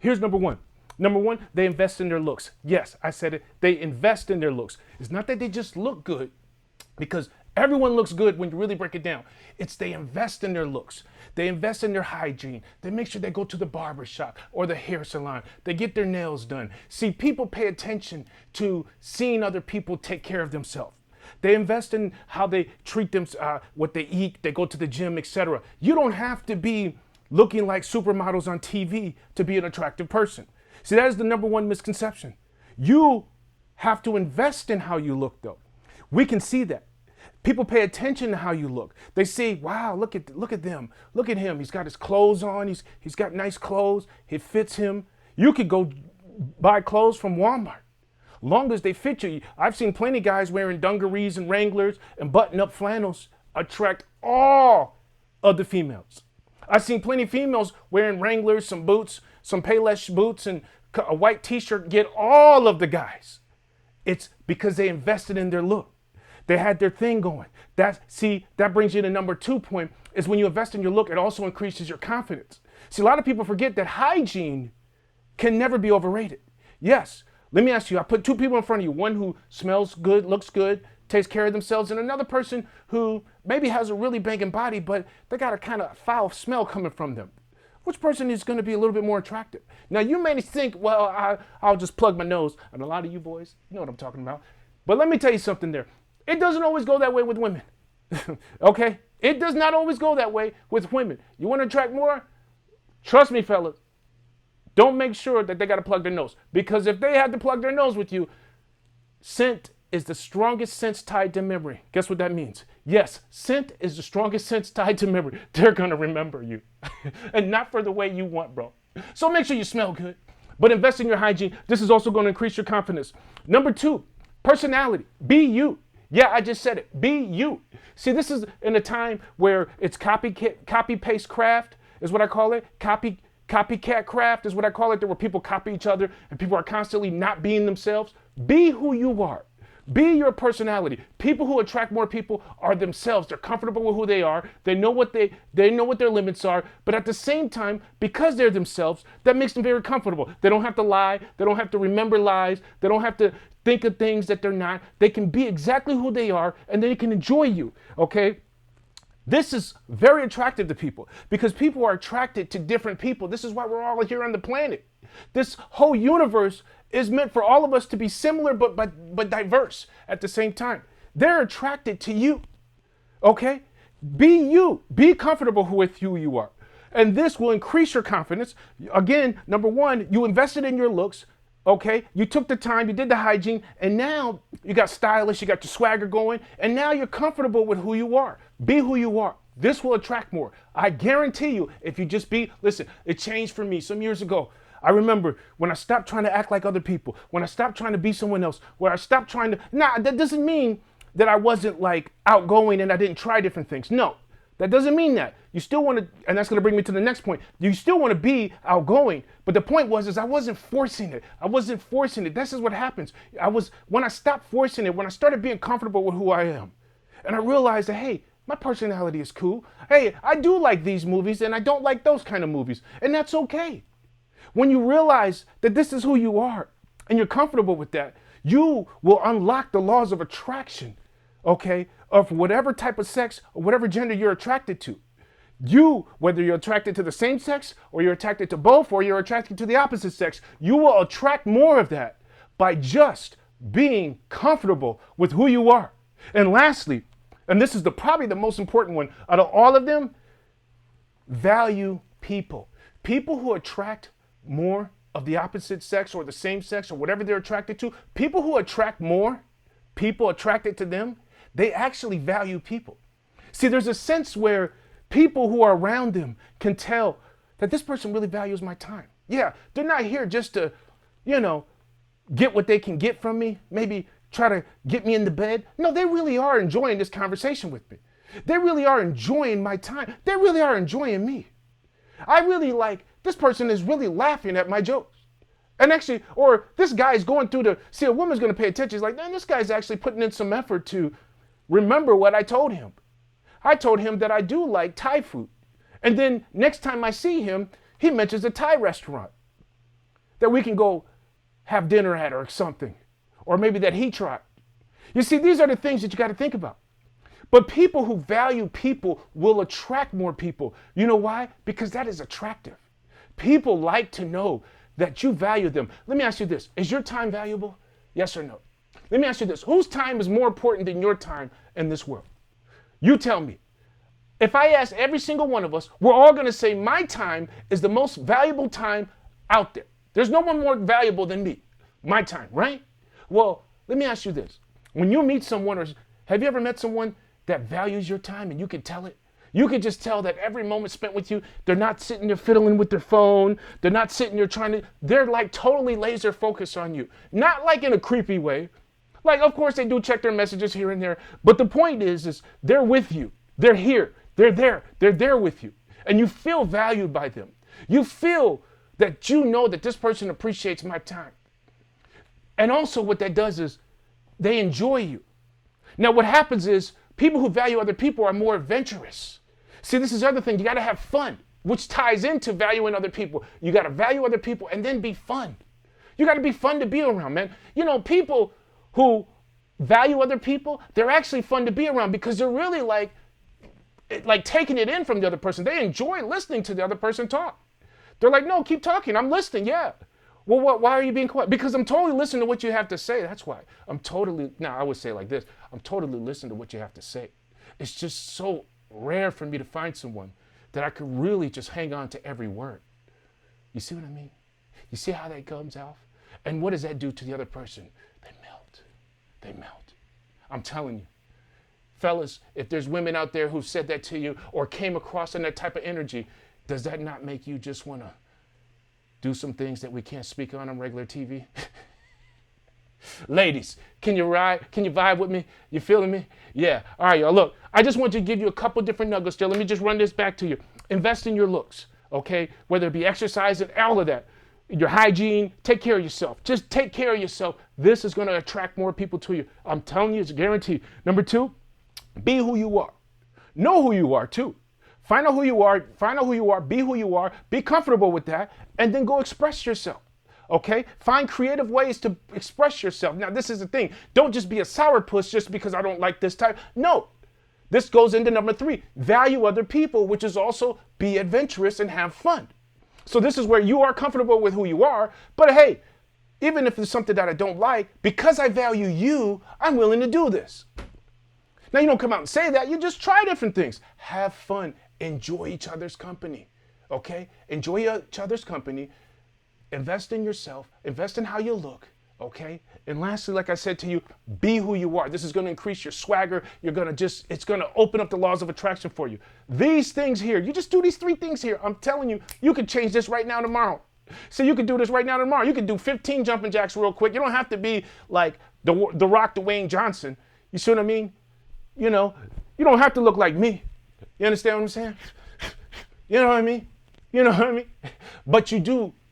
Here's number one. Number one, they invest in their looks. Yes, I said it. They invest in their looks. It's not that they just look good, because everyone looks good when you really break it down. It's they invest in their looks. They invest in their hygiene. They make sure they go to the barber shop or the hair salon. They get their nails done. See, people pay attention to seeing other people take care of themselves. They invest in how they treat them, what they eat. They go to the gym, etc. You don't have to be looking like supermodels on TV to be an attractive person. See, that is the number one misconception. You have to invest in how you look, though. We can see that. People pay attention to how you look. They say, wow, look at them. Look at him. He's got his clothes on. He's got nice clothes. It fits him. You could go buy clothes from Walmart. Long as they fit you. I've seen plenty of guys wearing dungarees and Wranglers and button-up flannels attract all of the females. I've seen plenty of females wearing Wranglers, some boots, some Payless boots, and a white t-shirt get all of the guys. It's because they invested in their look. They had their thing going. That brings you to number 2 point, is when you invest in your look, it also increases your confidence. See, a lot of people forget that hygiene can never be overrated. Yes, let me ask you, I put two people in front of you, one who smells good, looks good, takes care of themselves, and another person who maybe has a really banging body, but they got a kind of foul smell coming from them. Which person is going to be a little bit more attractive? Now, you may think, well, I'll just plug my nose. And a lot of you boys, you know what I'm talking about. But let me tell you something there. It doesn't always go that way with women. Okay? It does not always go that way with women. You want to attract more? Trust me, fellas. Don't make sure that they got to plug their nose. Because if they had to plug their nose with you, scent is the strongest sense tied to memory. Guess what that means? Yes, scent is the strongest sense tied to memory. They're going to remember you. And not for the way you want, bro. So make sure you smell good. But invest in your hygiene. This is also going to increase your confidence. Number 2, personality. Be you. Yeah, I just said it. Be you. See, this is in a time where it's copy-paste craft is what I call it. Copycat craft is what I call it. There where people copy each other and people are constantly not being themselves. Be who you are. Be your personality. People who attract more people are themselves. They're comfortable with who they are. They know what their limits are. But at the same time, because they're themselves, that makes them very comfortable. They don't have to lie. They don't have to remember lies. They don't have to think of things that they're not. They can be exactly who they are, and they can enjoy you. Okay? This is very attractive to people because people are attracted to different people. This is why we're all here on the planet. This whole universe is meant for all of us to be similar but diverse at the same time. They're attracted to you. Okay? Be you. Be comfortable with who you are. And this will increase your confidence. Again, number 1, you invested in your looks. Okay? You took the time, you did the hygiene, and now you got stylish, you got your swagger going, and now you're comfortable with who you are. Be who you are. This will attract more. I guarantee you, if you just be, listen, it changed for me some years ago. I remember when I stopped trying to act like other people, when I stopped trying to be someone else, where I stopped trying to, that doesn't mean that I wasn't like outgoing and I didn't try different things. No, that doesn't mean that. You still want to, and that's going to bring me to the next point. You still want to be outgoing, but the point was, I wasn't forcing it. I wasn't forcing it. This is what happens. When I stopped forcing it, when I started being comfortable with who I am, and I realized that, hey, my personality is cool. Hey, I do like these movies and I don't like those kind of movies, and that's okay. When you realize that this is who you are and you're comfortable with that, you will unlock the laws of attraction, okay, of whatever type of sex or whatever gender you're attracted to. You, whether you're attracted to the same sex or you're attracted to both or you're attracted to the opposite sex, you will attract more of that by just being comfortable with who you are. And lastly, and this is probably the most important one out of all of them, value people. People who attract more of the opposite sex or the same sex or whatever they're attracted to, people who attract more, people attracted to them, they actually value people. See, there's a sense where people who are around them can tell that this person really values my time. Yeah, they're not here just to, get what they can get from me, maybe try to get me into bed. No, they really are enjoying this conversation with me. They really are enjoying my time. They really are enjoying me. I really this person is really laughing at my jokes. And actually, or this guy's going through see, a woman's going to pay attention. She's like, man, this guy's actually putting in some effort to remember what I told him. I told him that I do like Thai food. And then next time I see him, he mentions a Thai restaurant. that we can go have dinner at or something, or maybe that he tried. You see, these are the things that you got to think about. But people who value people will attract more people. You know why? Because that is attractive. People like to know that you value them. Let me ask you this. Is your time valuable? Yes or no? Let me ask you this. Whose time is more important than your time in this world? You tell me. If I ask every single one of us, we're all going to say my time is the most valuable time out there. There's no one more valuable than me. My time, right? Well, let me ask you this. When you meet someone, or have you ever met someone that values your time and you can tell it? You can just tell that every moment spent with you, they're not sitting there fiddling with their phone. They're not sitting there they're like totally laser focused on you. Not like in a creepy way. Like, of course, they do check their messages here and there. But the point is they're with you. They're here. They're there. They're there with you. And you feel valued by them. You feel that you know that this person appreciates my time. And also what that does is they enjoy you. Now, what happens is people who value other people are more adventurous. See, this is the other thing. You got to have fun, which ties into valuing other people. You got to value other people and then be fun. You got to be fun to be around, man. You know, people who value other people, they're actually fun to be around because they're really like taking it in from the other person. They enjoy listening to the other person talk. They're like, no, keep talking. I'm listening. Yeah. Well, why are you being quiet? Because I'm totally listening to what you have to say. That's why. Now I would say it like this. I'm totally listening to what you have to say. It's just so rare for me to find someone that I could really just hang on to every word. You see what I mean? You see how that comes out? And what does that do to the other person? They melt. They melt. I'm telling you. Fellas, if there's women out there who said that to you or came across in that type of energy, does that not make you just want to do some things that we can't speak on regular TV? Ladies, can you vibe with me? You feeling me? Yeah. All right, y'all. Look, I just want to give you a couple different nuggets there. Let me just run this back to you. Invest in your looks, okay? Whether it be exercise and all of that. Your hygiene, take care of yourself. Just take care of yourself. This is going to attract more people to you. I'm telling you, it's a guarantee. Number 2, be who you are. Know who you are, too. Find out who you are, be who you are, be comfortable with that, and then go express yourself, okay? Find creative ways to express yourself. Now, this is the thing. Don't just be a sourpuss just because I don't like this type. No. This goes into number 3. Value other people, which is also be adventurous and have fun. So this is where you are comfortable with who you are, but hey, even if there's something that I don't like, because I value you, I'm willing to do this. Now, you don't come out and say that. You just try different things. Have fun. Enjoy each other's company, okay? Enjoy each other's company. Invest in yourself. Invest in how you look, okay? And lastly, like I said to you, be who you are. This is going to increase your swagger. It's going to open up the laws of attraction for you. These things here, you just do these 3 things here. I'm telling you, you can change this right now tomorrow. So you can do this right now tomorrow. You can do 15 jumping jacks real quick. You don't have to be like the Rock Dwayne Johnson. You see what I mean? You know, you don't have to look like me. You understand what I'm saying? You know what I mean? You know what I mean? But you do